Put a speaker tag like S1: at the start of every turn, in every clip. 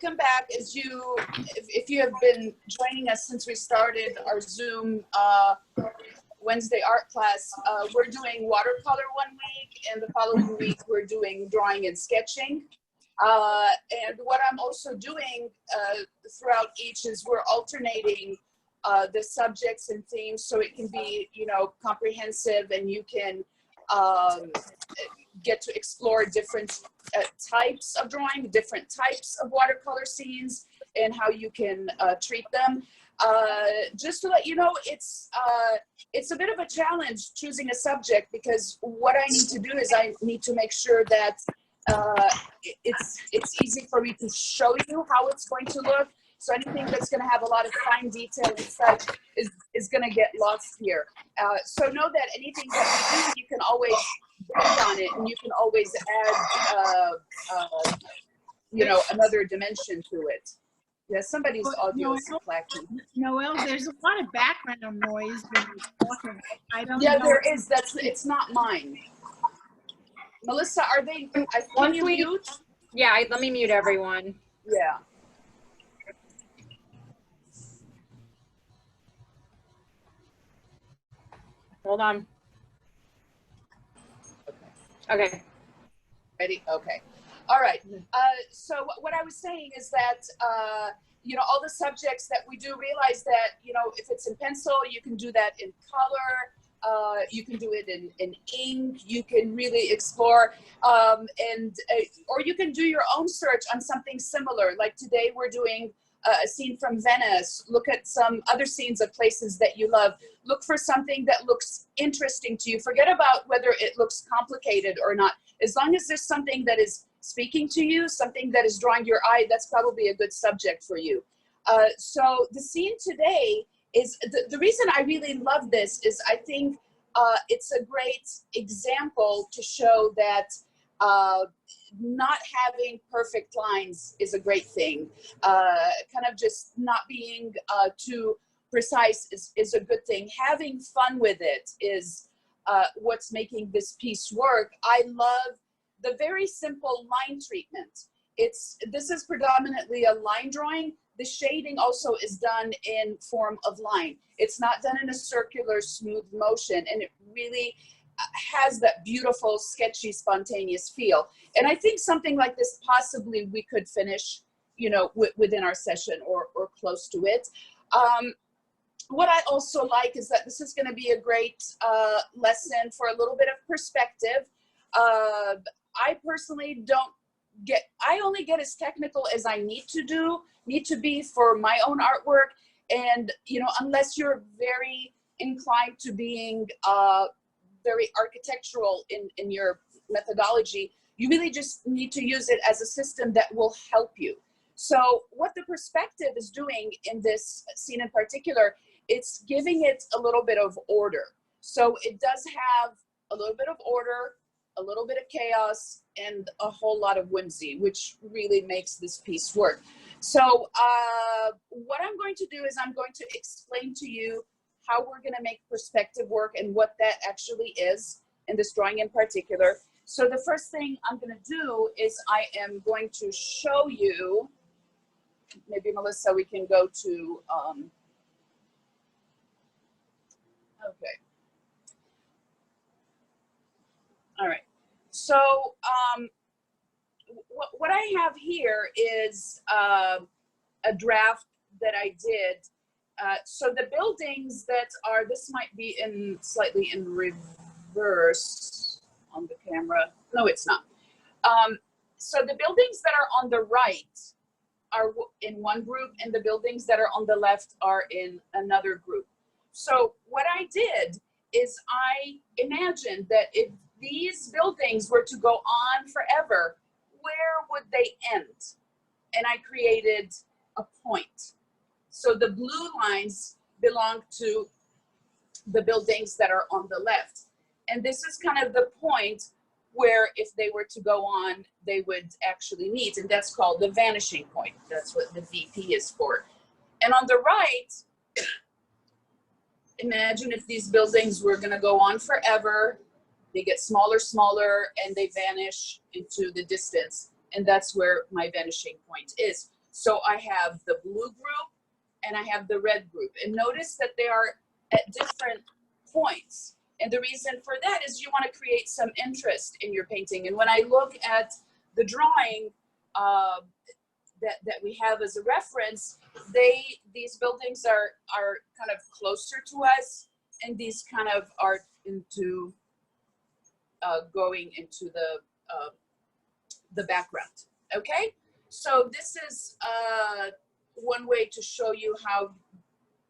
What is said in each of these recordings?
S1: welcome back. If you have been joining us since we started our Zoom Wednesday art class, we're doing watercolor one week, and the following week we're doing drawing and sketching. And what I'm also doing throughout each is we're alternating the subjects and themes, so it can be, you know, comprehensive, and you can get to explore different types of drawing, different types of watercolor scenes, and how you can treat them. Just to let you know, it's a bit of a challenge choosing a subject, because what I need to do is I need to make sure that it's easy for me to show you how it's going to look. So anything that's going to have a lot of fine detail and such is going to get lost here. So know that anything that we do, you can always build on it, and you can always add, you know, another dimension to it. Yeah, somebody's audio is clacking.
S2: Noelle, there's a lot of background noise when you're talking. I don't know.
S1: Yeah, there is. It's not mine. Melissa, are they? Can you mute?
S3: Yeah, let me mute everyone.
S1: Yeah.
S3: Hold on. Okay.
S1: Ready? Okay. All right. So what I was saying is that, you know, all the subjects that we do, realize that, you know, if it's in pencil, you can do that in color. You can do it in ink. You can really explore, or you can do your own search on something similar. Like today, we're doing a scene from Venice. Look at some other scenes of places that you love. Look for something that looks interesting to you. Forget about whether it looks complicated or not. As long as there's something that is speaking to you, something that is drawing your eye, that's probably a good subject for you. So the scene today is, the reason I really love this is I think it's a great example to show that not having perfect lines is a great thing. Kind of just not being too precise is a good thing. Having fun with it is what's making this piece work. I love the very simple line treatment. This is predominantly a line drawing. The shading also is done in form of line. It's not done in a circular, smooth motion, and it really has that beautiful, sketchy, spontaneous feel. And I think something like this possibly we could finish, you know, within our session or close to it. What I also like is that this is going to be a great lesson for a little bit of perspective. I personally I only get as technical as I need to be for my own artwork. And, you know, unless you're very inclined to being very architectural in your methodology, you really just need to use it as a system that will help you. So what the perspective is doing in this scene in particular, it's giving it a little bit of order. So it does have a little bit of order, a little bit of chaos, and a whole lot of whimsy, which really makes this piece work. So what I'm going to do is I'm going to explain to you how we're going to make perspective work and what that actually is in this drawing in particular. So the first thing I'm going to do is I am going to show you, maybe Melissa, we can go to, okay. All right. So what I have here is a draft that I did. So the buildings that are, this might be slightly in reverse on the camera. No, it's not. So the buildings that are on the right are in one group, and the buildings that are on the left are in another group. So what I did is I imagined that if these buildings were to go on forever, where would they end? And I created a point. So the blue lines belong to the buildings that are on the left. And this is kind of the point where if they were to go on, they would actually meet. And that's called the vanishing point. That's what the VP is for. And on the right, imagine if these buildings were going to go on forever. They get smaller, smaller, and they vanish into the distance. And that's where my vanishing point is. So I have the blue group and I have the red group. And notice that they are at different points. And the reason for that is you want to create some interest in your painting. And when I look at the drawing that we have as a reference, these buildings are kind of closer to us, and these kind of are into going into the background. Okay, so this is one way to show you how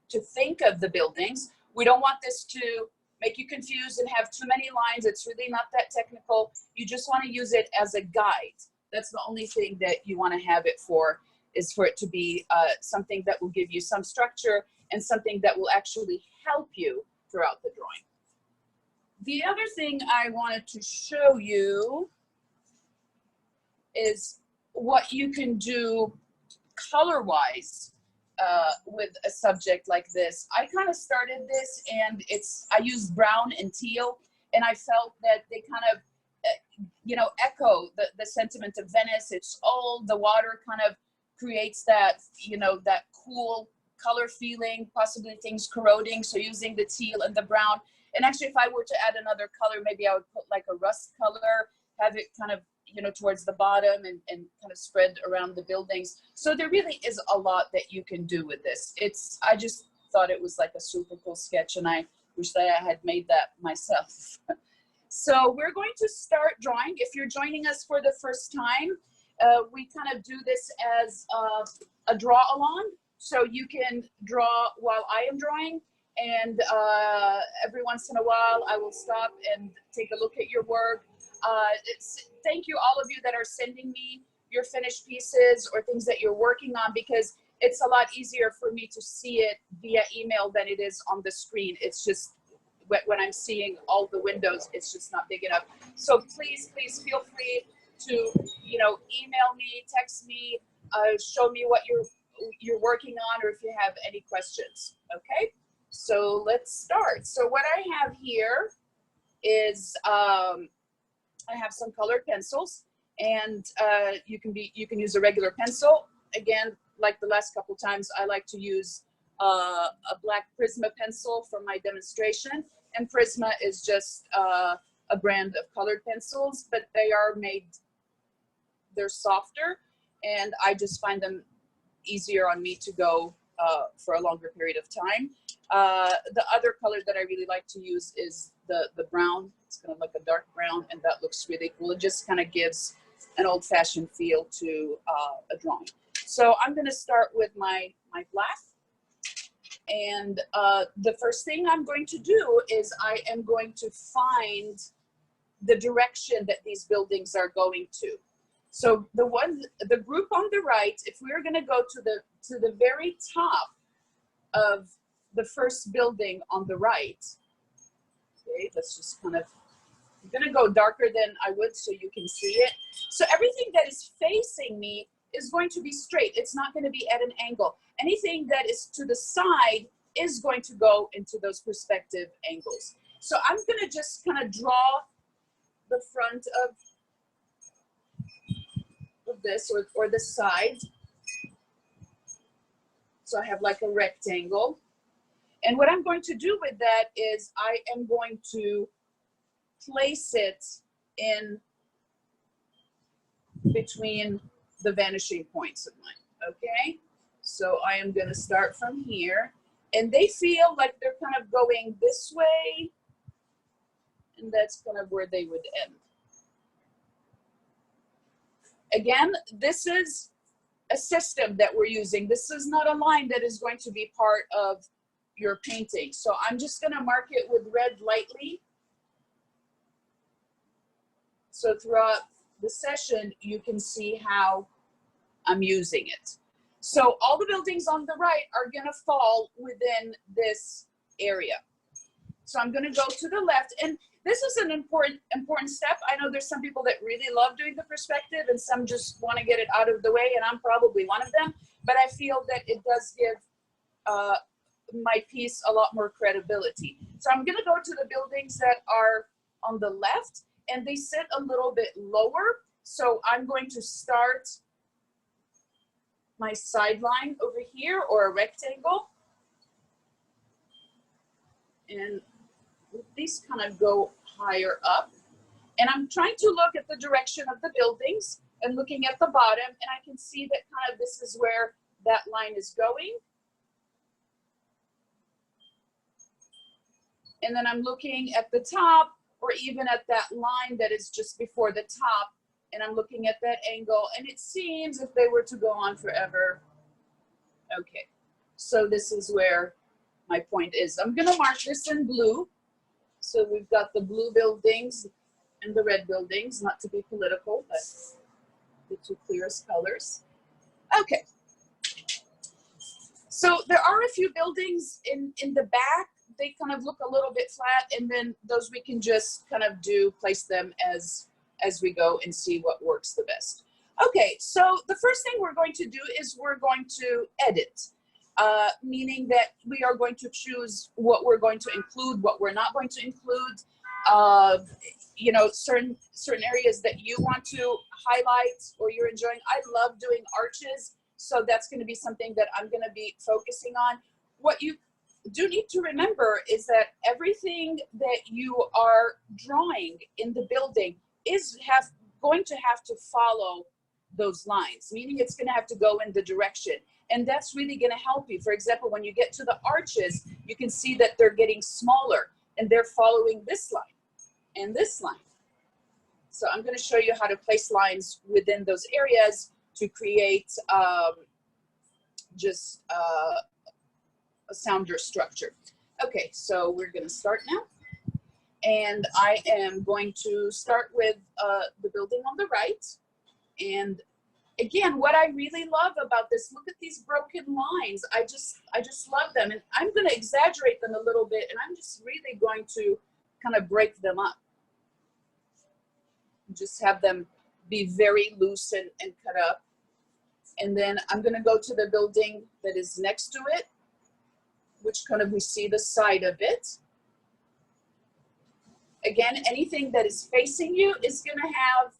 S1: to think of the buildings. We don't want this to make you confused and have too many lines. It's really not that technical. You just want to use it as a guide. That's the only thing that you want to have it for, is for it to be something that will give you some structure and something that will actually help you throughout the drawing. The other thing I wanted to show you is what you can do color-wise with a subject like this. I kind of started this, and I used brown and teal, and I felt that they kind of, you know, echo the sentiment of Venice. It's old, the water kind of creates that, you know, that cool color feeling, possibly things corroding. So using the teal and the brown. And actually, if I were to add another color, maybe I would put like a rust color, have it kind of, you know, towards the bottom and kind of spread around the buildings. So there really is a lot that you can do with this. I just thought it was like a super cool sketch, and I wish that I had made that myself. So we're going to start drawing. If you're joining us for the first time, we kind of do this as a draw along. So you can draw while I am drawing, and every once in a while I will stop and take a look at your work. Thank you all of you that are sending me your finished pieces or things that you're working on, because it's a lot easier for me to see it via email than it is on the screen. It's just, when I'm seeing all the windows, it's just not big enough. So please feel free to, you know, email me, text me, show me what you're working on, or if you have any questions. Okay, so let's start. So what I have here is I have some colored pencils, and you can use a regular pencil. Again, like the last couple times, I like to use a black Prisma pencil for my demonstration. And Prisma is just a brand of colored pencils, but they're softer, and I just find them easier on me to go for a longer period of time. The other color that I really like to use is the brown. It's gonna look a dark brown, and that looks really cool. It just kind of gives an old-fashioned feel to a drawing. So I'm gonna start with my black. And the first thing I'm going to do is I am going to find the direction that these buildings are going to. So the group on the right, if we're going to go to the very top of the first building on the right, okay, let's just kind of, I'm going to go darker than I would so you can see it. So everything that is facing me is going to be straight. It's not going to be at an angle. Anything that is to the side is going to go into those perspective angles. So I'm going to just kind of draw the front of this, or the side. So I have like a rectangle. And what I'm going to do with that is I am going to place it in between the vanishing points of mine, okay? So I am gonna start from here, and they feel like they're kind of going this way, and that's kind of where they would end. Again, this is a system that we're using. This is not a line that is going to be part of your painting. So I'm just gonna mark it with red lightly. So throughout the session, you can see how I'm using it. So all the buildings on the right are gonna fall within this area. So I'm gonna go to the left, and this is an important step. I know there's some people that really love doing the perspective, and some just wanna get it out of the way, and I'm probably one of them, but I feel that it does give my piece a lot more credibility. So I'm gonna go to the buildings that are on the left, and they sit a little bit lower. So I'm going to start my sideline over here, or a rectangle. And these kind of go higher up. And I'm trying to look at the direction of the buildings and looking at the bottom, and I can see that kind of this is where that line is going. And then I'm looking at the top, or even at that line that is just before the top, and I'm looking at that angle, and it seems if they were to go on forever. Okay, so this is where my point is. I'm gonna mark this in blue. So we've got the blue buildings and the red buildings, not to be political, but the two clearest colors. Okay. So there are a few buildings in the back. They kind of look a little bit flat, and then those we can just kind of place them as we go and see what works the best. Okay, so the first thing we're going to do is we're going to edit, meaning that we are going to choose what we're going to include, what we're not going to include, you know, certain areas that you want to highlight or you're enjoying. I love doing arches, so that's going to be something that I'm going to be focusing on. What you do need to remember is that everything that you are drawing in the building is going to have to follow those lines, meaning it's going to have to go in the direction. And that's really going to help you. For example, when you get to the arches, you can see that they're getting smaller and they're following this line and this line. So I'm going to show you how to place lines within those areas to create just a sounder structure. Okay, so we're going to start now. And I am going to start with the building on the right. And again, what I really love about this, look at these broken lines. I just love them. And I'm going to exaggerate them a little bit, and I'm just really going to kind of break them up. Just have them be very loose and cut up. And then I'm going to go to the building that is next to it, which kind of we see the side of it. Again, anything that is facing you is going to have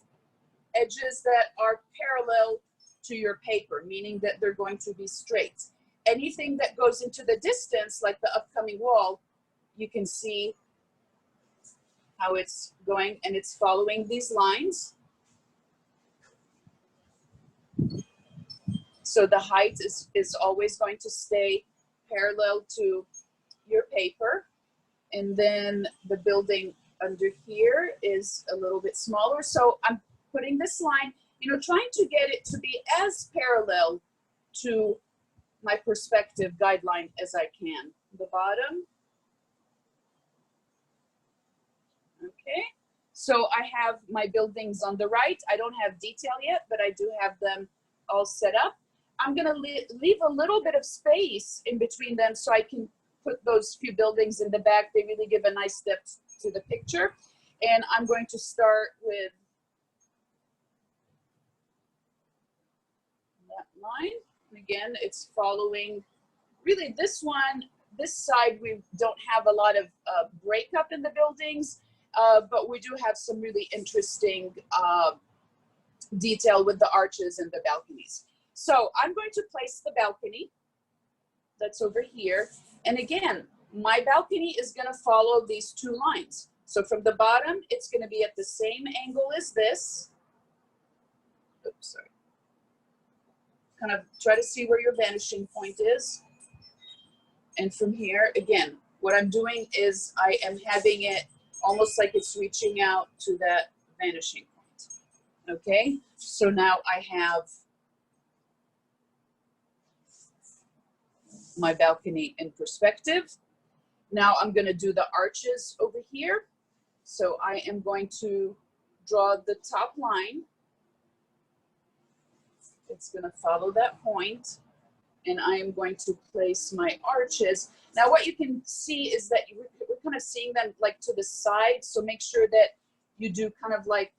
S1: edges that are parallel to your paper, meaning that they're going to be straight. Anything that goes into the distance, like the upcoming wall, you can see how it's going, and it's following these lines. So the height is always going to stay parallel to your paper. And then the building under here is a little bit smaller. So I'm putting this line, you know, trying to get it to be as parallel to my perspective guideline as I can. The bottom. Okay, so I have my buildings on the right. I don't have detail yet, but I do have them all set up. I'm gonna leave a little bit of space in between them so I can put those few buildings in the back. They really give a nice depth to the picture. And I'm going to start with that line. And again, it's following, really this one, this side, we don't have a lot of breakup in the buildings, but we do have some really interesting detail with the arches and the balconies. So I'm going to place the balcony that's over here. And again, my balcony is going to follow these two lines. So from the bottom, it's going to be at the same angle as this. Oops, sorry. Kind of try to see where your vanishing point is. And from here, again, what I'm doing is I am having it almost like it's reaching out to that vanishing point. Okay, so now I have my balcony in perspective. Now I'm going to do the arches over here. So I am going to draw the top line. It's going to follow that point, and I am going to place my arches. Now what you can see is that we're kind of seeing them like to the side, so make sure that you do kind of like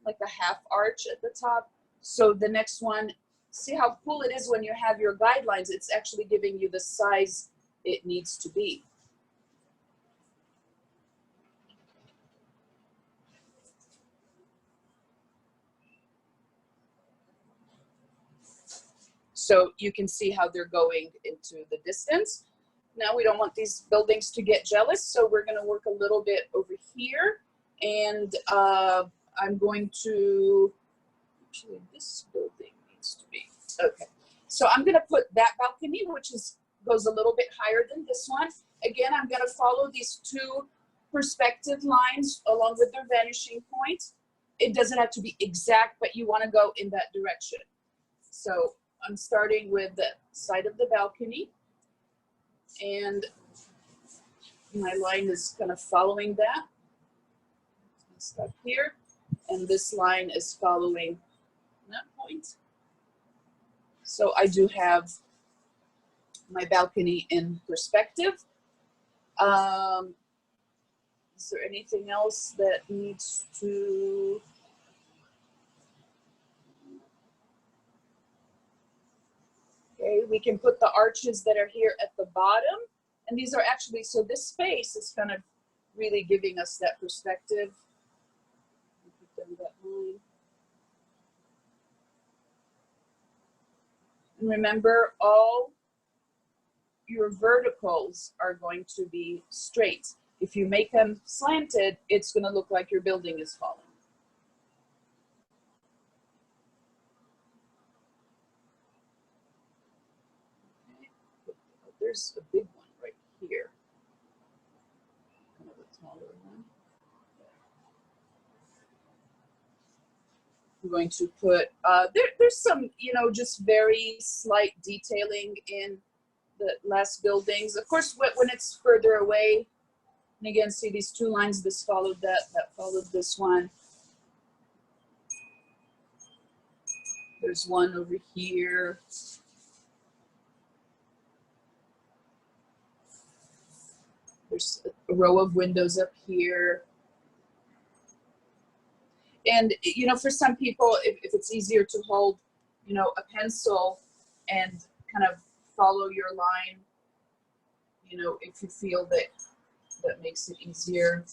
S1: a half arch at the top. So the next one, see how cool it is when you have your guidelines, it's actually giving you the size it needs to be. So you can see how they're going into the distance. Now we don't want these buildings to get jealous, so we're going to work a little bit over here. And I'm going to, actually this building needs to be, okay. So I'm going to put that balcony, which goes a little bit higher than this one. Again, I'm going to follow these two perspective lines along with their vanishing point. It doesn't have to be exact, but you want to go in that direction. So I'm starting with the side of the balcony, and my line is kind of following that. Stop here, and this line is following that point. So I do have my balcony in perspective. Is there anything else that needs to? Okay, we can put the arches that are here at the bottom. And these are actually, so this space is kind of really giving us that perspective. Put down that line. And remember, all your verticals are going to be straight. If you make them slanted, it's going to look like your building is falling. Okay. There's a big one right here. Kind of a smaller one. I'm going to put, there's some, just very slight detailing in the last buildings. Of course, when it's further away, and again, see these two lines, this followed that, that followed this one. There's one over here. There's a row of windows up here. And, for some people, if it's easier to hold, a pencil and kind of follow your line, if you feel that makes it easier.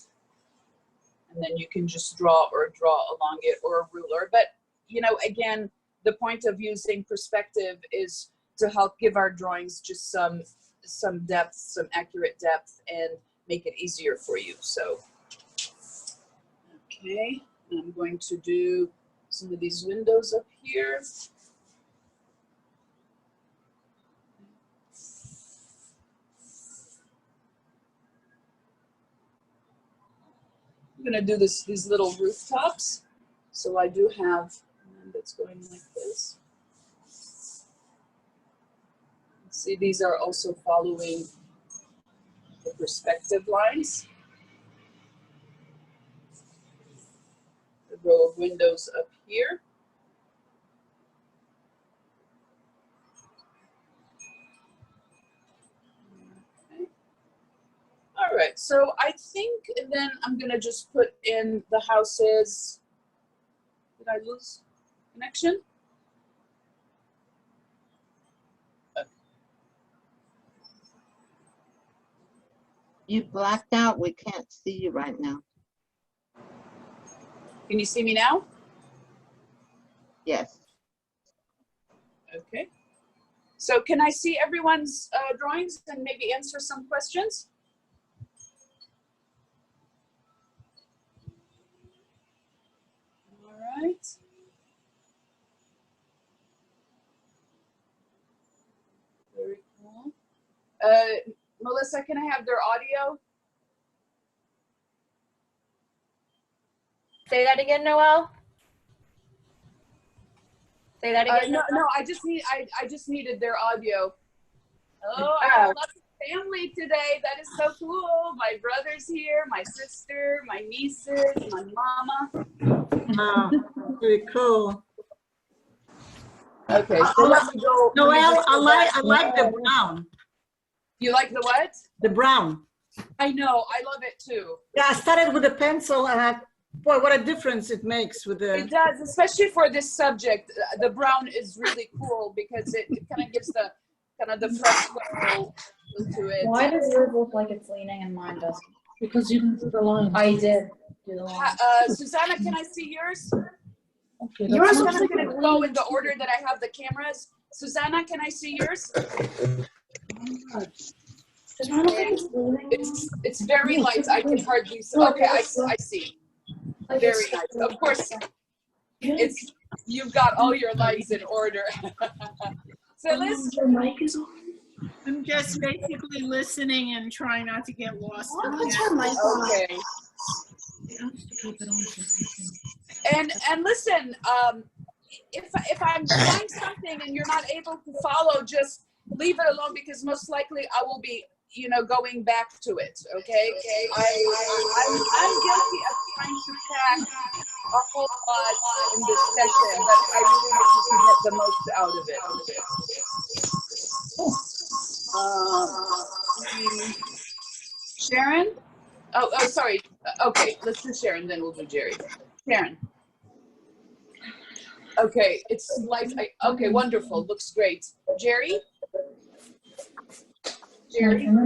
S1: And then you can just draw along it, or a ruler. But, again, the point of using perspective is to help give our drawings just some depth, some accurate depth, and make it easier for you. So, okay. I'm going to do some of these windows up here. I'm going to do these little rooftops. So I do have one that's going like this. See, these are also following the perspective lines. A row of windows up here. Okay. All right, so I think then I'm gonna just put in the houses. Did I lose connection?
S4: You blacked out. We can't see you right now.
S1: Can you see me now?
S4: Yes.
S1: Okay. So can I see everyone's drawings and maybe answer some questions? All right. Very cool. Melissa, can I have their audio?
S3: Say that again, Noelle. Say that again.
S1: No, I just needed their audio. Oh, I have lots of family today. That is so cool. My brother's here, my sister, my nieces, my mama.
S5: Wow, very cool.
S1: Okay, so let me go.
S5: Noelle, I like the brown.
S1: You like the what?
S5: The brown.
S1: I know, I love it too.
S5: Yeah, I started with a pencil, and boy, what a difference it makes with the.
S1: It does, especially for this subject. The brown is really cool because it kind of gives the fresco to it.
S6: Why does yours look like it's leaning and mine doesn't?
S7: Because you didn't do the line.
S6: I did do the line.
S1: Susanna, can I see yours?
S7: Okay,
S1: Yours
S7: that's
S1: is going to go in the order that I have the cameras. Susanna, can I see yours?
S6: Does mine look like it's leaning?
S1: It's very light. I can hardly see. Okay, I see.
S6: Like
S1: Very
S6: it's-
S1: nice. Of course, it's you've got all your lines in order. Phyllis?
S6: Your mic is on.
S2: I'm just basically listening and trying not to get lost.
S6: I'll
S2: in
S6: put
S2: that.
S6: her mic on.
S1: Okay. And listen, if I'm saying something and you're not able to follow, just leave it alone because most likely I will be, going back to it. Okay. I'm guilty of trying to pack a whole lot in this session, but I really hope you can get the most out of it. Sharon? Oh, sorry. Okay, let's do Sharon, then we'll do Jerry. Sharon. Okay, it's light. Okay, wonderful. Looks great. Jerry? Jerry? Can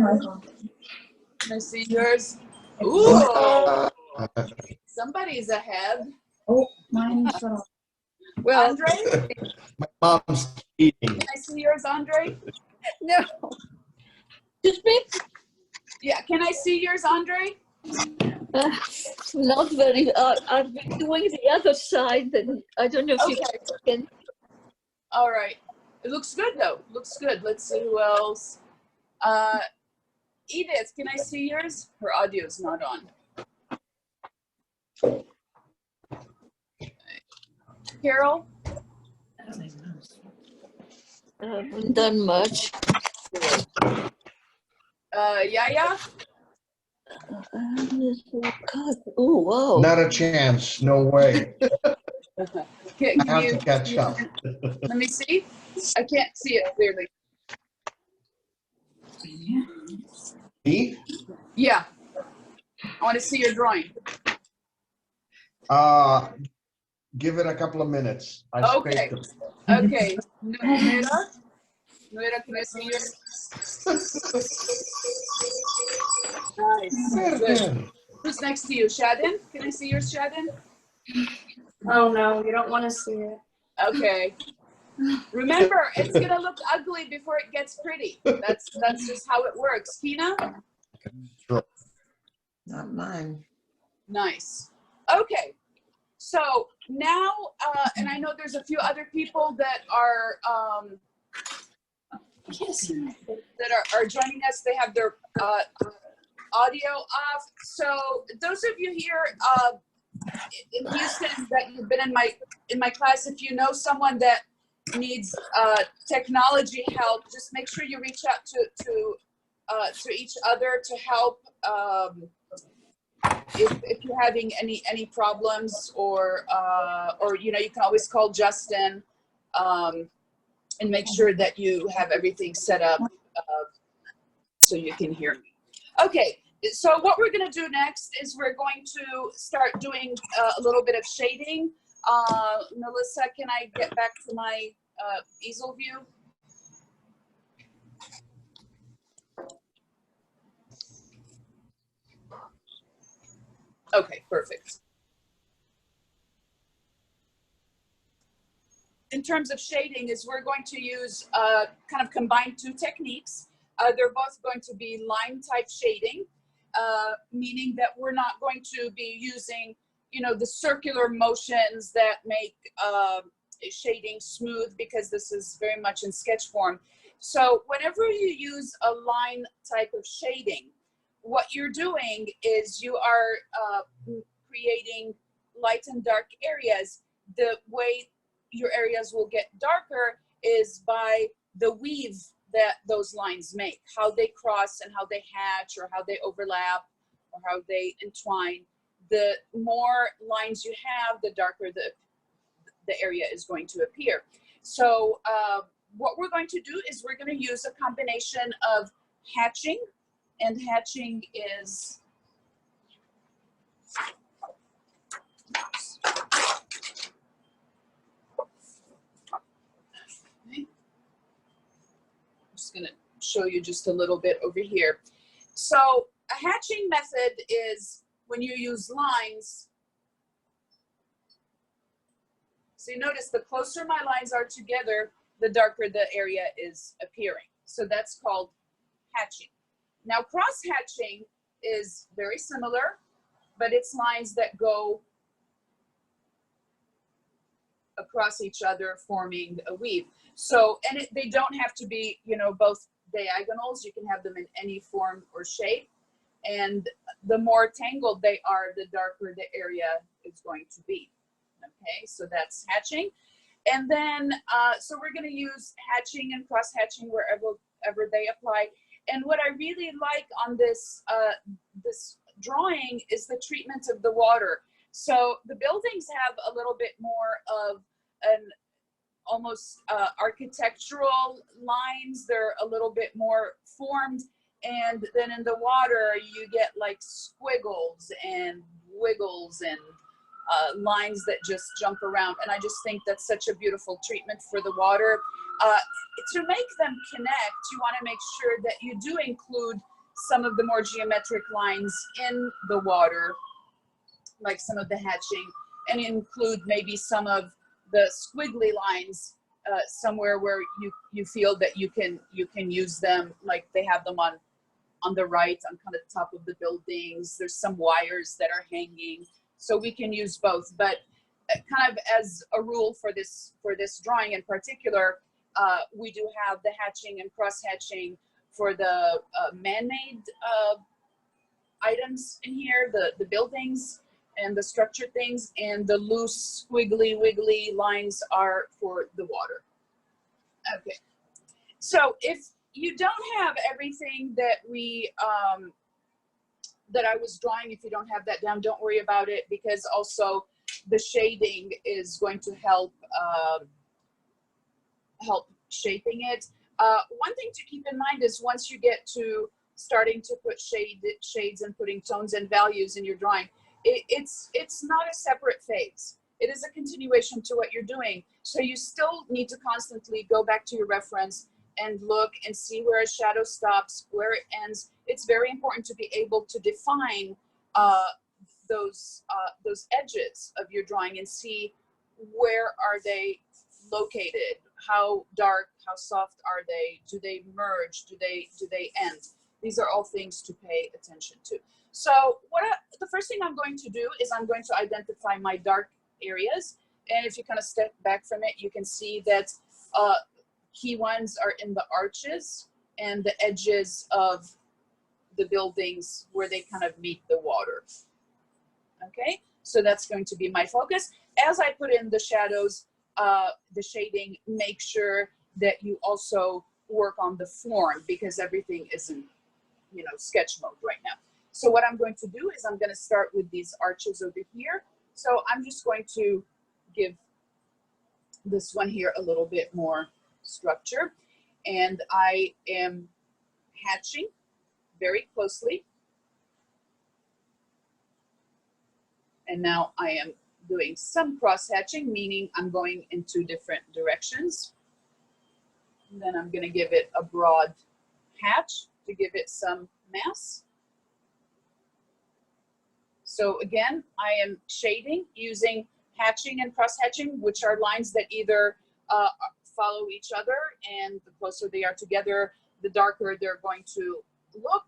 S1: I see yours? Ooh! Somebody's ahead.
S6: Oh, mine shut off.
S8: Well,
S1: Andre?
S9: My mom's eating.
S1: Can I see yours, Andre?
S8: no. Excuse me?
S1: Yeah, can I see yours, Andre?
S8: Not very. I've been doing the other side, and I don't know if you can.
S1: All right. It looks good, though. Looks good. Let's see who else. Edith, can I see yours? Her audio's not on. Carol?
S8: I haven't done much.
S1: Yaya?
S8: Oh, wow.
S9: Not a chance. No way.
S1: Can
S9: I have
S1: you
S9: to catch up.
S1: let me see? I can't see it clearly.
S9: Me?
S1: Yeah. I want to see your drawing.
S9: Give it a couple of minutes. I
S1: Okay.
S9: spaced it.
S1: Okay. Nuera? Nuera, can I see yours? Nice. Good. Who's next to you? Shadden? Can I see yours, Shadden?
S6: Oh no, you don't want to see it.
S1: Okay. Remember, it's gonna look ugly before it gets pretty. That's just how it works. Tina?
S4: Not mine.
S1: Nice. Okay. So now, and I know there's a few other people that are that are joining us. They have their audio off. So those of you here in Houston that you've been in my class, if you know someone that needs technology help, just make sure you reach out to each other to help. If you're having any problems, or you can always call Justin and make sure that you have everything set up so you can hear me. Okay, so what we're going to do next is we're going to start doing a little bit of shading. Melissa, can I get back to my easel view? Okay, perfect. In terms of shading, is we're going to use kind of combine two techniques. They're both going to be line type shading, meaning that we're not going to be using, the circular motions that make shading smooth, because this is very much in sketch form. So whenever you use a line type of shading, what you're doing is you are creating light and dark areas. The way your areas will get darker is by the weave that those lines make, how they cross and how they hatch, or how they overlap, or how they entwine. The more lines you have, the darker the area is going to appear. So what we're going to do is we're going to use a combination of hatching, and hatching is going to show you just a little bit over here. So a hatching method is when you use lines. So you notice the closer my lines are together, the darker the area is appearing. So that's called hatching. Now cross hatching is very similar, but it's lines that go across each other forming a weave. So, and they don't have to be, you know, both diagonals. You can have them in any form or shape. And the more tangled they are, the darker the area is going to be. Okay, so that's hatching. And then, so we're going to use hatching and cross hatching wherever they apply. And what I really like on this, this drawing is the treatment of the water. So the buildings have a little bit more of an almost architectural lines. They're a little bit more formed. And then in the water, you get like squiggles and wiggles and lines that just jump around. And I just think that's such a beautiful treatment for the water. To make them connect, you want to make sure that you do include some of the more geometric lines in the water, like some of the hatching, and include maybe some of the squiggly lines somewhere where you feel that you can use them, like they have them on the right, on kind of the top of the buildings. There's some wires that are hanging, so we can use both. But kind of as a rule for this drawing in particular, we do have the hatching and cross hatching for the man-made items in here, the buildings and the structured things, and the loose squiggly wiggly lines are for the water. Okay, so if you don't have everything that we that I was drawing, if you don't have that down, don't worry about it, because also the shading is going to help help shaping it. One thing to keep in mind is once you get to starting to put shades and putting tones and values in your drawing, it's not a separate phase. It is a continuation to what you're doing. So you still need to constantly go back to your reference and look and see where a shadow stops, where it ends. It's very important to be able to define those edges of your drawing and see where are they located, how dark, how soft are they, do they merge, do they end? These are all things to pay attention to. So the first thing I'm going to do is I'm going to identify my dark areas. And if you kind of step back from it, you can see that key ones are in the arches and the edges of the buildings where they kind of meet the water. Okay, so that's going to be my focus. As I put in the shadows, the shading, make sure that you also work on the form, because everything isn't, you know, sketch mode right now. So what I'm going to do is I'm going to start with these arches over here. So I'm just going to give this one here a little bit more structure, and I am hatching very closely. And now I am doing some cross hatching, meaning I'm going in two different directions. And then I'm going to give it a broad hatch to give it some mass. So again, I am shading using hatching and cross hatching, which are lines that either follow each other, and the closer they are together, the darker they're going to look.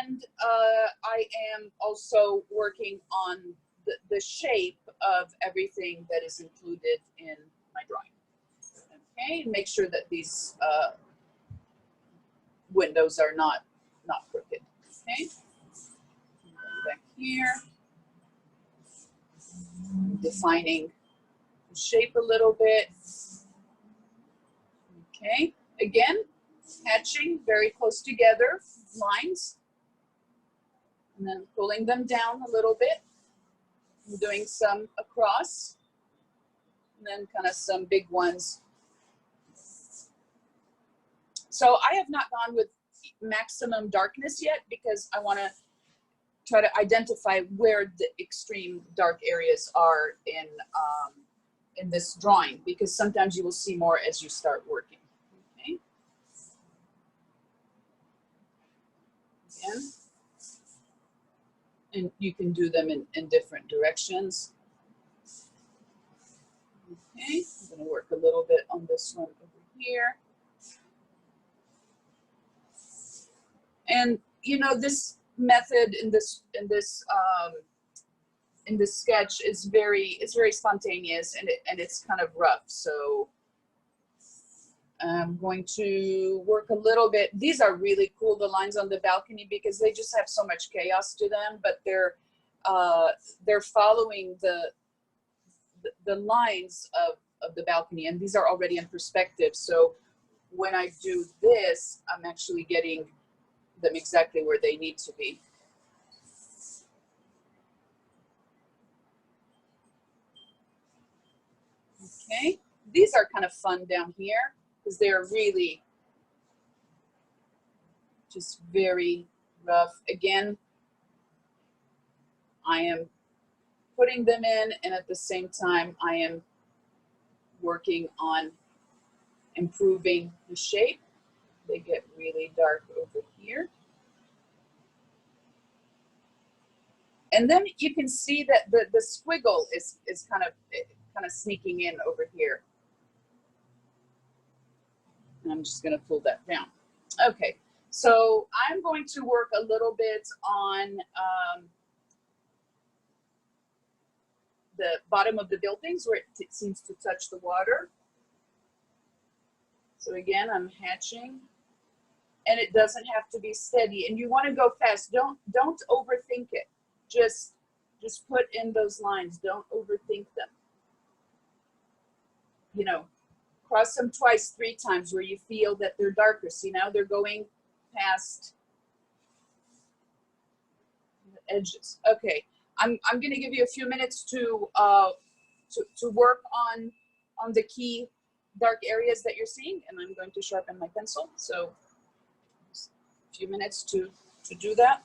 S1: And I am also working on the shape of everything that is included in my drawing. Okay, make sure that these windows are not crooked. Okay, back here, defining the shape a little bit. Okay, again, hatching very close together lines, and then pulling them down a little bit. I'm doing some across, and then kind of some big ones. So I have not gone with maximum darkness yet, because I want to try to identify where the extreme dark areas are in this drawing, because sometimes you will see more as you start working. Okay. Again. And you can do them in different directions. Okay, I'm gonna work a little bit on this one over here. And you know, this method in this sketch is very spontaneous, and it's kind of rough. So I'm going to work a little bit. These are really cool, the lines on the balcony, because they just have so much chaos to them, but they're following the lines of the balcony, and these are already in perspective. So when I do this, I'm actually getting them exactly where they need to be. Okay, these are kind of fun down here because they're really just very rough. Again, I am putting them in, and at the same time, I am working on improving the shape. They get really dark over here. And then you can see that the squiggle is kind of sneaking in over here. And I'm just going to pull that down. Okay, so I'm going to work a little bit on the bottom of the buildings where it seems to touch the water. So again, I'm hatching, and it doesn't have to be steady, and you want to go fast. Don't overthink it. Just put in those lines. Don't overthink them. You know, cross them twice, 3 times where you feel that they're darker. See, now they're going past the edges. Okay, I'm going to give you a few minutes to work on the key dark areas that you're seeing, and I'm going to sharpen my pencil. So a few minutes to do that.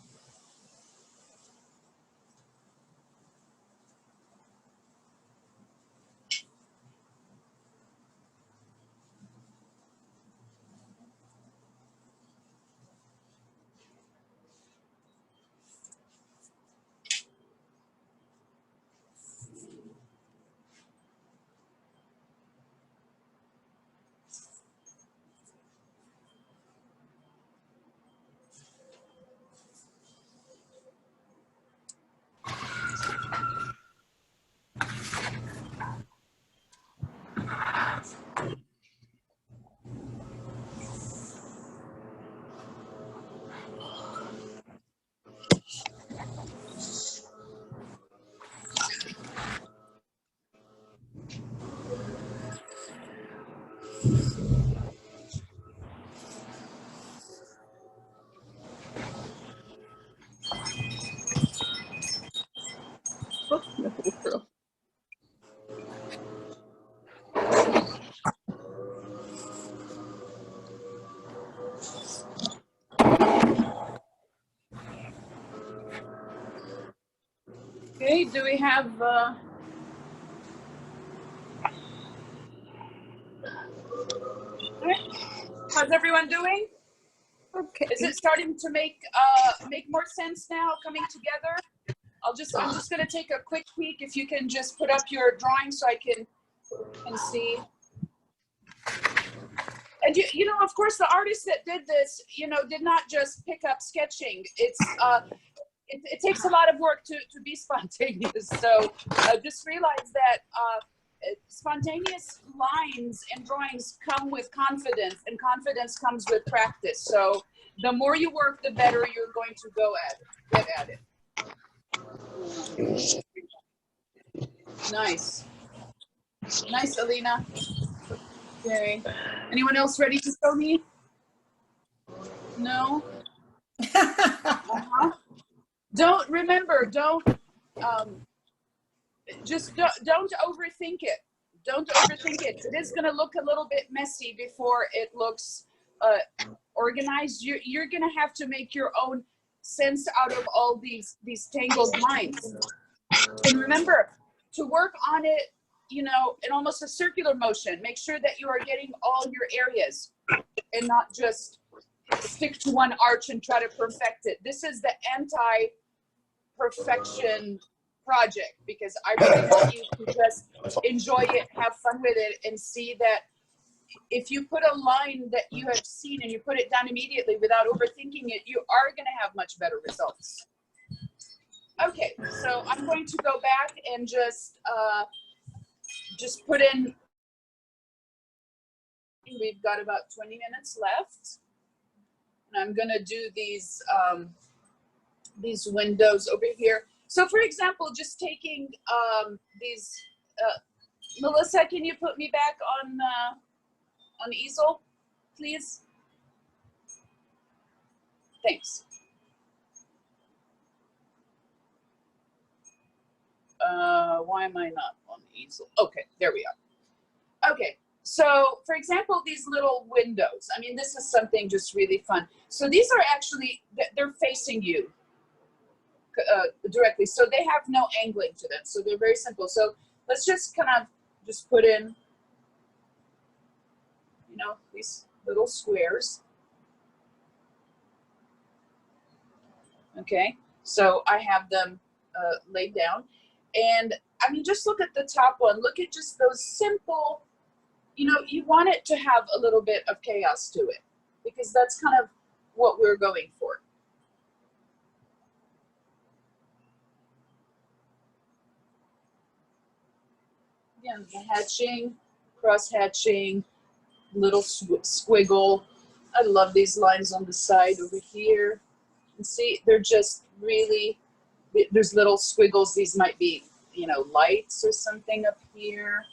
S1: Okay, do we have how's everyone doing?
S8: Okay.
S1: Is it starting to make more sense now, coming together? I'm just gonna take a quick peek. If you can just put up your drawing so I can see. And you know, of course, the artist that did this, you know, did not just pick up sketching. It's it takes a lot of work to be spontaneous. So just realize that spontaneous lines and drawings come with confidence, and confidence comes with practice. So the more you work, the better you're going to get at it. Nice, Alina. Okay. Anyone else ready to show me? No. Don't overthink it. Don't overthink it. It is going to look a little bit messy before it looks organized. You're going to have to make your own sense out of all these tangled lines. And remember to work on it, you know, in almost a circular motion. Make sure that you are getting all your areas and not just stick to one arch and try to perfect it. This is the anti-perfection project, because I really want you to just enjoy it, have fun with it, and see that if you put a line that you have seen and you put it down immediately without overthinking it, you are going to have much better results. Okay, so I'm going to go back and just put in, we've got about 20 minutes left. And I'm going to do these windows over here. So for example, just taking these, Melissa, can you put me back on easel, please? Thanks. Why am I not on easel? Okay, there we are. Okay, so for example, these little windows, I mean, this is something just really fun. So these are actually, they're facing you directly, so they have no angling to them, so they're very simple. So let's just kind of just put in, you know, these little squares. Okay, so I have them laid down, and I mean, just look at the top one. Look at just those simple, you know, you want it to have a little bit of chaos to it, because that's kind of what we're going for. Again, the hatching, cross hatching, little squiggle. I love these lines on the side over here. And see, they're just really, there's little squiggles. These might be, you know, lights or something up here.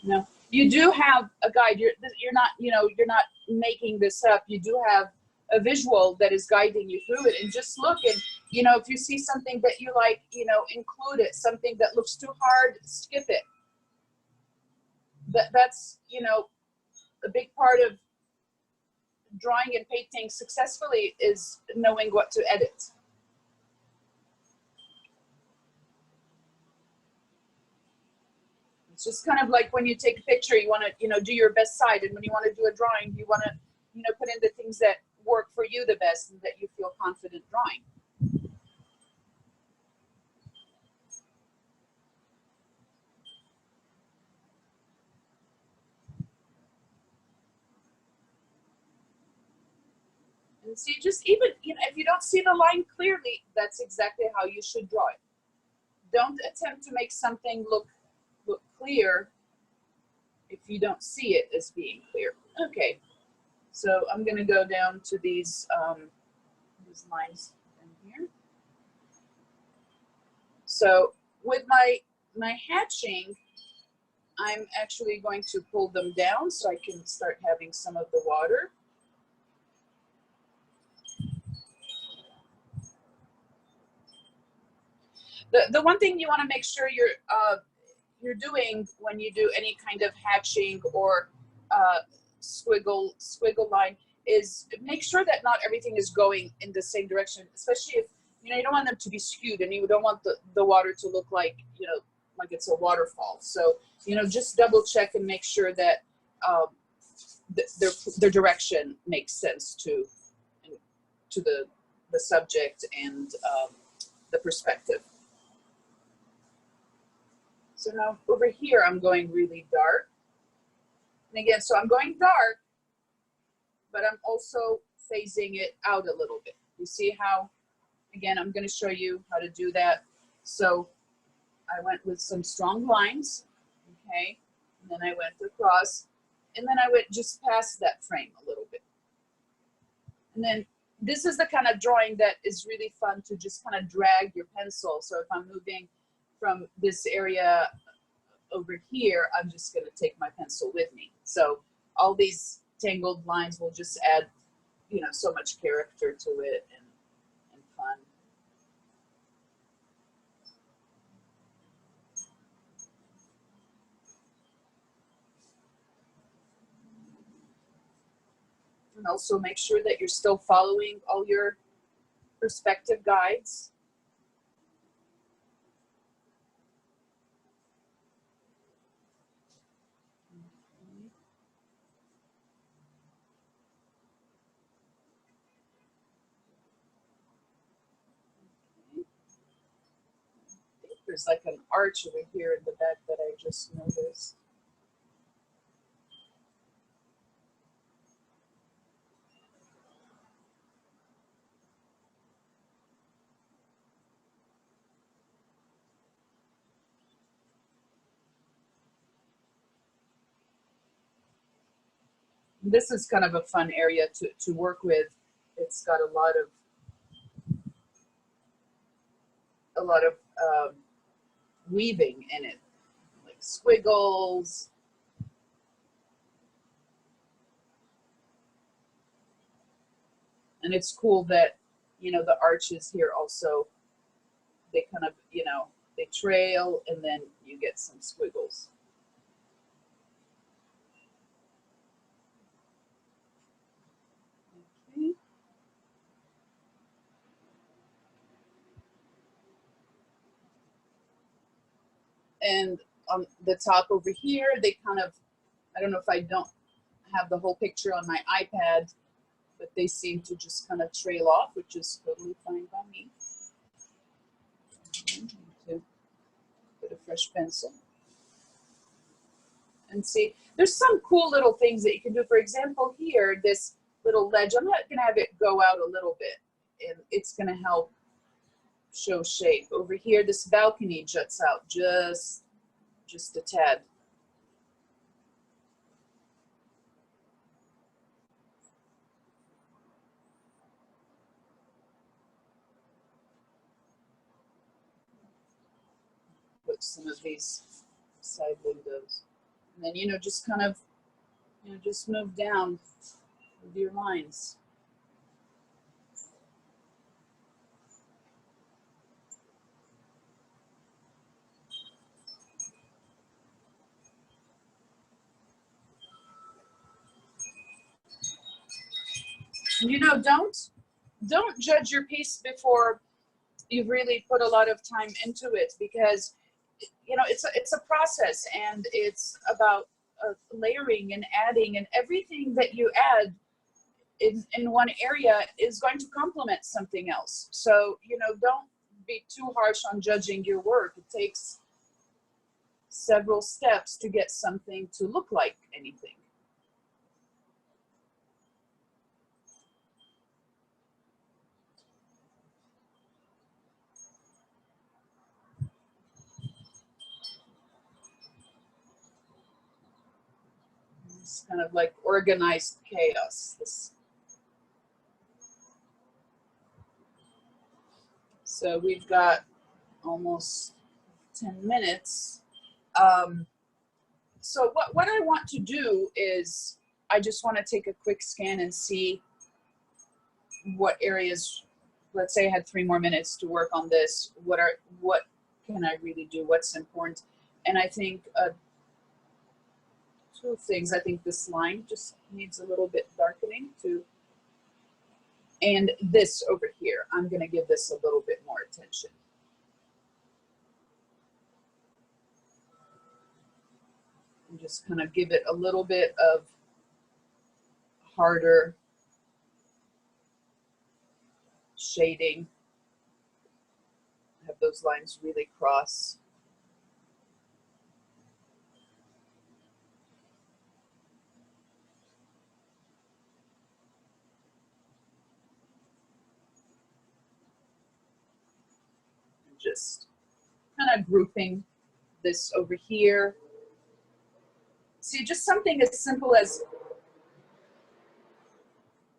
S1: No, you do have a guide. You're not, you know, you're not making this up. You do have a visual that is guiding you through it. And just look, and, you know, if you see something that you like, you know, include it. Something that looks too hard, skip it. That's, you know, a big part of drawing and painting successfully is knowing what to edit. It's just kind of like when you take a picture, you want to, you know, do your best side, and when you want to do a drawing, you want to, you know, put in the things that work for you the best and that you feel confident drawing. And see, just even, you know, if you don't see the line clearly, that's exactly how you should draw it. Don't attempt to make something look clear if you don't see it as being clear. Okay, so I'm going to go down to these lines in here. So with my hatching, I'm actually going to pull them down so I can start having some of the water. The one thing you want to make sure you're doing when you do any kind of hatching or squiggle line is make sure that not everything is going in the same direction, especially if, you know, you don't want them to be skewed, and you don't want the water to look like, you know, like it's a waterfall. So, you know, just double check and make sure that their direction makes sense to the subject and the perspective. So now over here, I'm going really dark. And again, so I'm going dark, but I'm also phasing it out a little bit. You see how, again, I'm going to show you how to do that. So I went with some strong lines, okay? And then I went across, and then I went just past that frame a little bit. And then this is the kind of drawing that is really fun to just kind of drag your pencil. So if I'm moving from this area over here, I'm just going to take my pencil with me. So all these tangled lines will just add, you know, so much character to it and fun. And also make sure that you're still following all your perspective guides. there's like an arch over here in the back that I just noticed. This is kind of a fun area to work with. It's got a lot of weaving in it, like squiggles. And it's cool that, you know, the arches here also, they kind of, you know, they trail and then you get some squiggles. Okay. And on the top over here, they kind of, I don't know if I don't have the whole picture on my iPad, but they seem to just kind of trail off, which is totally fine by me. To put a fresh pencil. And see, there's some cool little things that you can do. For example, here, this little ledge, I'm not gonna have it go out a little bit, and it's gonna help show shape. Over here, this balcony juts out just a tad. Put some of these side windows. And then, you know, just kind of, you know, just move down with your lines. You know, don't judge your piece before you've really put a lot of time into it, because, you know, it's a process, and it's about layering and adding, and everything that you add in one area is going to complement something else. So, you know, don't be too harsh on judging your work. It takes several steps to get something to look like anything. It's kind of like organized chaos. So we've got almost 10 minutes. So what I want to do is, I just want to take a quick scan and see what areas, let's say I had 3 more minutes to work on this. What can I really do? What's important? And I think 2 things. I think this line just needs a little bit darkening too. And this over here, I'm going to give this a little bit more attention. And just kind of give it a little bit of harder shading. Have those lines really cross. Just kind of grouping this over here. See, just something as simple as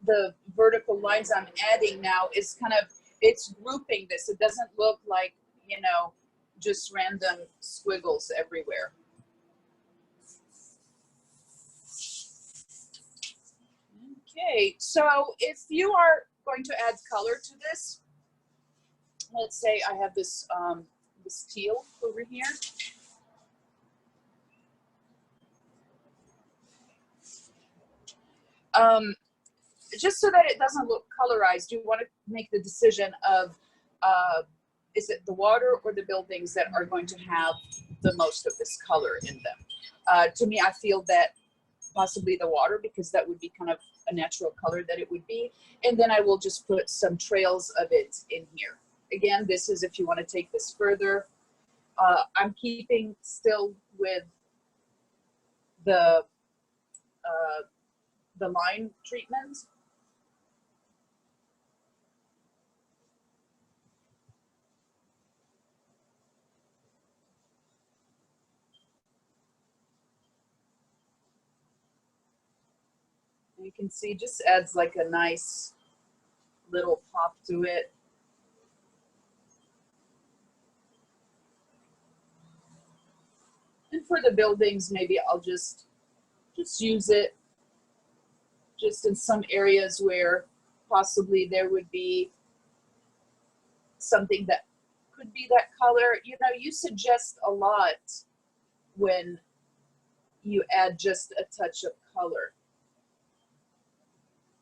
S1: the vertical lines I'm adding now is kind of, it's grouping this. It doesn't look like, you know, just random squiggles everywhere. Okay, so if you are going to add color to this, let's say I have this this teal over here. Just so that it doesn't look colorized, you want to make the decision of is it the water or the buildings that are going to have the most of this color in them. To me, I feel that possibly the water, because that would be kind of a natural color that it would be. And then I will just put some trails of it in here. Again, this is if you want to take this further. I'm keeping still with the line treatment. You can see just adds like a nice little pop to it. And for the buildings, maybe I'll just use it just in some areas where possibly there would be something that could be that color. You know, you suggest a lot when you add just a touch of color.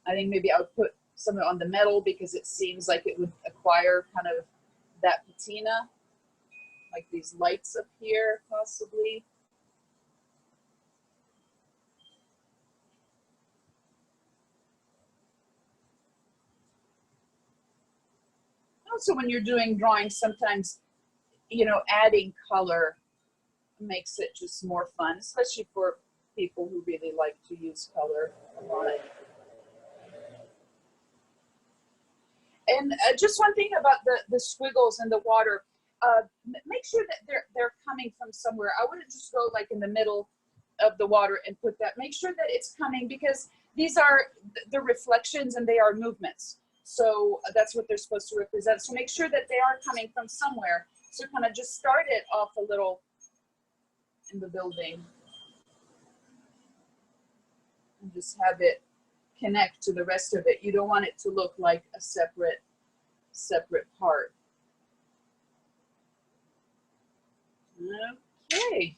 S1: I think maybe I would put some on the metal because it seems like it would acquire kind of that patina, like these lights up here possibly. Also, when you're doing drawings, sometimes, you know, adding color makes it just more fun, especially for people who really like to use color a lot. And just one thing about the squiggles in the water, make sure that they're coming from somewhere. I wouldn't just go like in the middle of the water and put that. Make sure that it's coming, because these are the reflections and they are movements. So that's what they're supposed to represent. So make sure that they are coming from somewhere. So kind of just start it off a little in the building and just have it connect to the rest of it. You don't want it to look like a separate part. Okay,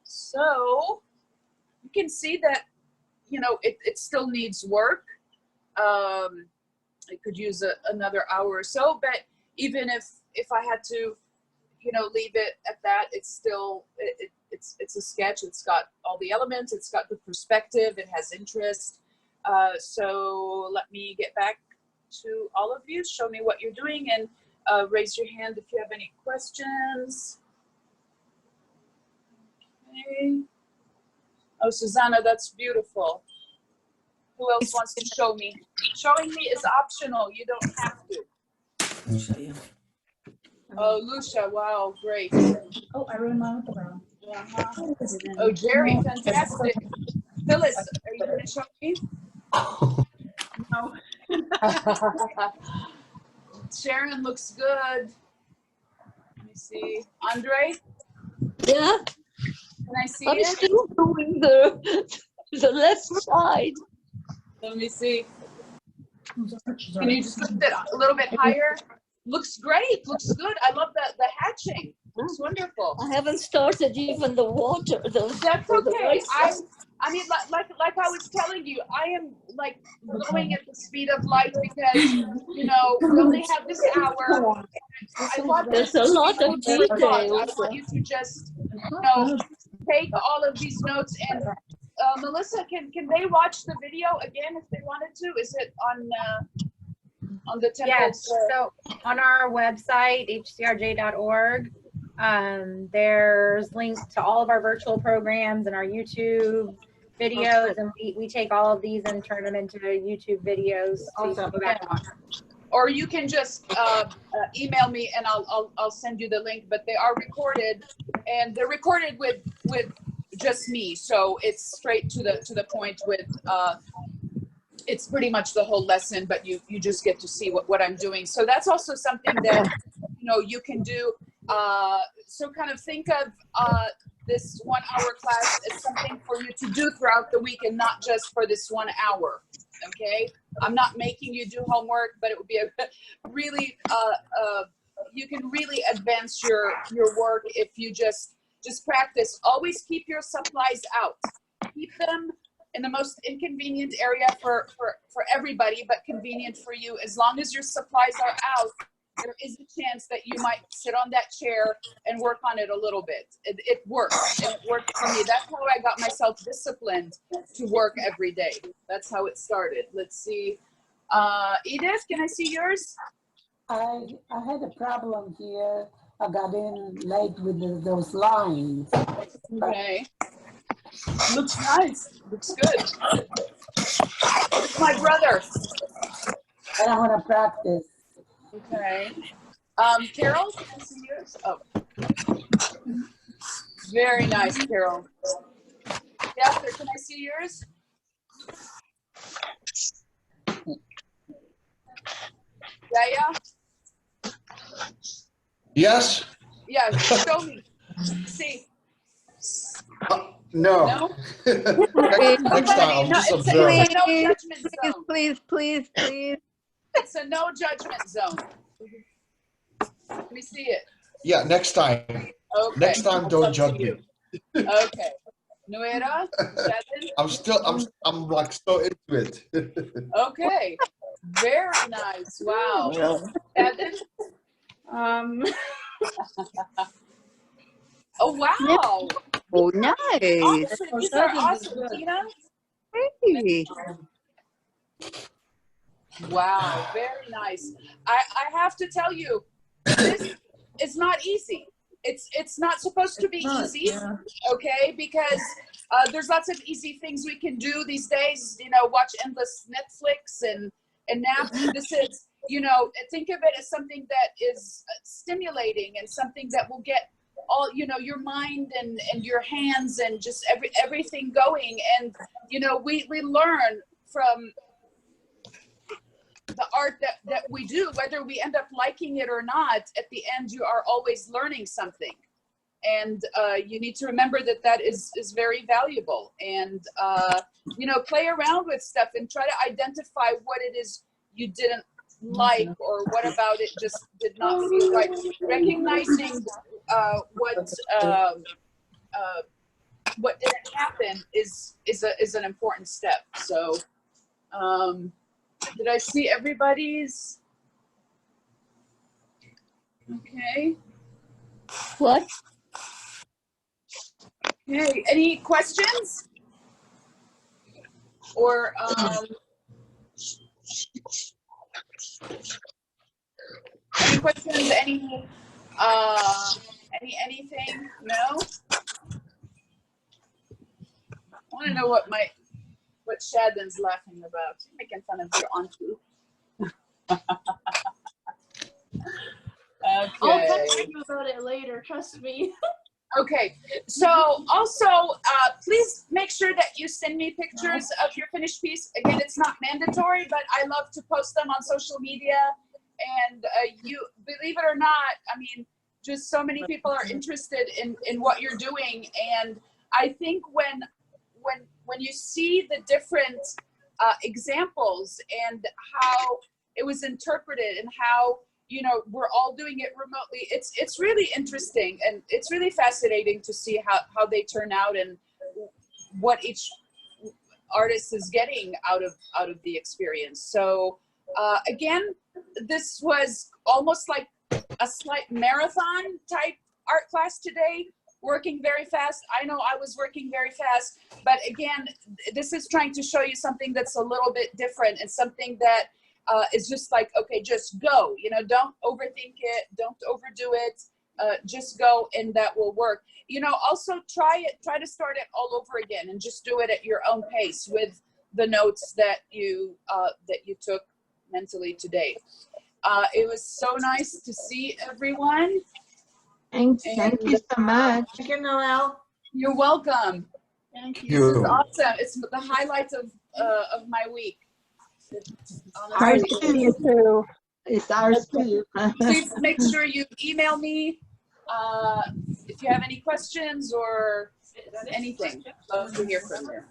S1: so you can see that, you know, it still needs work. It could use another hour or so, but even if I had to, you know, leave it at that, it's still it's a sketch. It's got all the elements. It's got the perspective. It has interest. So let me get back to all of you. Show me what you're doing, and raise your hand if you have any questions. Okay. Oh, Susanna, that's beautiful. Who else wants to show me? Showing me is optional. You don't have to.
S7: I'll show you.
S1: Oh, Lucia, wow, great.
S6: Oh, I ruined my background.
S1: Oh, Jerry, fantastic. Phyllis, are you going to show me?
S2: No.
S1: Sharon looks good. Let me see. Andre,
S8: Yeah,
S1: can I see
S8: I'm
S1: it?
S8: still doing the left side.
S1: Let me see. Can you just put it a little bit higher? Looks great. Looks good. I love the hatching. Looks wonderful.
S8: I haven't started even the water.
S1: That's
S8: for the
S1: okay.
S8: right side.
S1: I mean, like I was telling you, I am like going at the speed of light because, you know, we only have this hour. I want
S8: There's
S1: this
S8: a
S1: to
S8: lot
S1: be
S8: of
S1: very fun. I
S8: details.
S1: want you to just, you know, take all of these notes. And Melissa, can they watch the video again if they wanted to? Is it on the temple?
S10: Yes, so on our website, hcrj.org, there's links to all of our virtual programs and our YouTube videos, and we take all of these and turn them into YouTube videos. So you can go back and watch.
S1: Or you can just email me and I'll send you the link. But they are recorded, and they're recorded with just me, so it's straight to the point with. It's pretty much the whole lesson, but you just get to see what I'm doing. So that's also something that, you know, you can do. So kind of think of this 1 hour class as something for you to do throughout the week and not just for this 1 hour. Okay. I'm not making you do homework, but it would be a really, you can really advance your work if you just practice. Always keep your supplies out. Keep them in the most inconvenient area for everybody, but convenient for you. As long as your supplies are out, there is a chance that you might sit on that chair and work on it a little bit. It works, and it worked for me. That's how I got myself disciplined to work every day. That's how it started. Let's see. Edith, can I see yours?
S11: I had a problem here
S6: I got in late with those lines.
S1: Okay. Looks nice. Looks good. It's my brother.
S6: But I want to practice.
S1: Okay. Carol, can I see yours? Oh. Very nice, Carol. Yasser, can I see yours? Yeah.
S9: Yes?
S1: Yeah, show me. See.
S9: No.
S1: No?
S9: Next time, I'll just
S1: It's
S9: observe.
S1: a no judgment zone.
S11: Please.
S1: It's a no judgment zone. Let me see it.
S9: Yeah, next time.
S1: Okay.
S9: Next time, don't judge me.
S1: Okay. Nuera? Shadden?
S9: I'm like so into it.
S1: Okay. Very nice. Wow. Shadden? Oh, wow.
S11: Oh, nice.
S1: Awesome. These are awesome, Tina.
S11: Hey.
S1: Wow, very nice. I have to tell you, this is not easy. It's not supposed to be easy, okay? Because there's lots of easy things we can do these days. You know, watch endless Netflix and nap. This is, you know, think of it as something that is stimulating and something that will get all, you know, your mind and your hands and just everything going. And you know, we learn from the art that we do, whether we end up liking it or not. At the end, you are always learning something, and you need to remember that is very valuable. And you know, play around with stuff and try to identify what it is you didn't like, or what about it just did not feel right. Recognizing what didn't happen is an important step. So did I see everybody's? Okay.
S8: What?
S1: Okay, any questions? Or any questions, anything? No? I want to know what Shadden's laughing about. Making fun of your auntie.
S2: I'll
S1: Okay.
S2: talk to you about it later, trust me.
S1: Okay, so also please make sure that you send me pictures of your finished piece. Again, it's not mandatory, but I love to post them on social media. And you, believe it or not, I mean, just so many people are interested in what you're doing. And I think when you see the different examples and how it was interpreted and how, you know, we're all doing it remotely, it's really interesting, and it's really fascinating to see how they turn out and what each artist is getting out of the experience. So again, this was almost like a slight marathon type art class today, working very fast. I know I was working very fast, but again, this is trying to show you something that's a little bit different, and something that is just like, okay, just go, you know, don't overthink it, don't overdo it, just go, and that will work. You know, also try to start it all over again and just do it at your own pace with the notes that you took mentally today. It was so nice to see everyone.
S4: Thank you so much.
S5: Thank you, Noel.
S1: You're welcome.
S2: Thank
S1: This is awesome. It's the highlight of my week.
S4: Ours too. It's ours too.
S1: Please make sure you email me if you have any questions or anything. Love to hear from you.